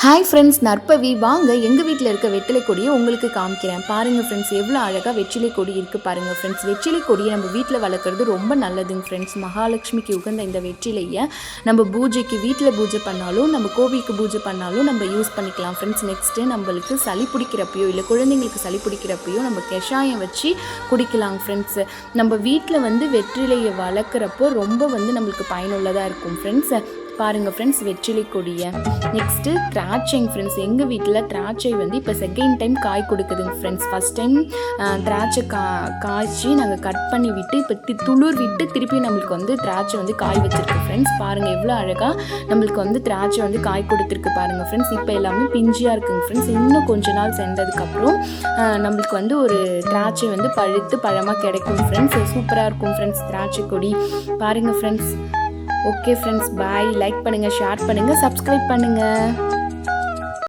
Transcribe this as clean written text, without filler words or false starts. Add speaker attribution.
Speaker 1: Hi friends, நற்பவி வாங்க எங்கள் வீட்டில் இருக்க வெற்றிலை கொடியை உங்களுக்கு காமிக்கிறேன். பாருங்கள் ஃப்ரெண்ட்ஸ், எவ்வளோ அழகாக வெற்றிலை கொடி இருக்குது பாருங்கள் ஃப்ரெண்ட்ஸ். வெற்றிலை கொடியை நம்ம வீட்டில் வளர்க்குறது ரொம்ப நல்லதுங்க ஃப்ரெண்ட்ஸ். மகாலட்சுமிக்கு உகந்த இந்த வெற்றிலையை நம்ம பூஜைக்கு வீட்டில் பூஜை பண்ணாலும், நம்ம கோவிலுக்கு பூஜை பண்ணாலும் நம்ம யூஸ் பண்ணிக்கலாம் ஃப்ரெண்ட்ஸ். நெக்ஸ்ட்டு நம்மளுக்கு சளி பிடிக்கிறப்பையோ இல்லை குழந்தைங்களுக்கு சளி பிடிக்கிறப்பையோ நம்ம கஷாயம் வச்சு குடிக்கலாங்க ஃப்ரெண்ட்ஸ். நம்ம வீட்டில் வெற்றிலையை வளர்க்குறப்போ ரொம்ப நம்மளுக்கு பயனுள்ளதாக இருக்கும் ஃப்ரெண்ட்ஸ். பாருங்கள் ஃப்ரெண்ட்ஸ், வெற்றிலை கொடியை. நெக்ஸ்ட்டு திராட்சைங்க ஃப்ரெண்ட்ஸ். எங்கள் வீட்டில் திராட்சை இப்போ செகண்ட் டைம் காய் கொடுக்குதுங்க ஃப்ரெண்ட்ஸ். ஃபஸ்ட் டைம் திராட்சை காய்ச்சி நாங்கள் கட் பண்ணி விட்டு இப்போ துளிர் விட்டு திருப்பி நம்மளுக்கு திராட்சை காய் வச்சுருக்கு ஃப்ரெண்ட்ஸ். பாருங்கள் எவ்வளோ அழகாக நம்மளுக்கு திராட்சை காய் கொடுத்துருக்கு பாருங்கள் ஃப்ரெண்ட்ஸ். இப்போ எல்லாமே பிஞ்சியாக இருக்குங்க ஃப்ரெண்ட்ஸ். இன்னும் கொஞ்ச நாள் சென்றதுக்கப்புறம் நம்மளுக்கு ஒரு திராட்சை பழுத்து பழமாக கிடைக்கும் ஃப்ரெண்ட்ஸ். சூப்பராக இருக்கும் ஃப்ரெண்ட்ஸ் திராட்சை கொடி. பாருங்கள் ஃப்ரெண்ட்ஸ். ஓகே ஃப்ரெண்ட்ஸ், பாய். லைக் பண்ணுங்கள், ஷேர் பண்ணுங்கள், சப்ஸ்கிரைப் பண்ணுங்கள்.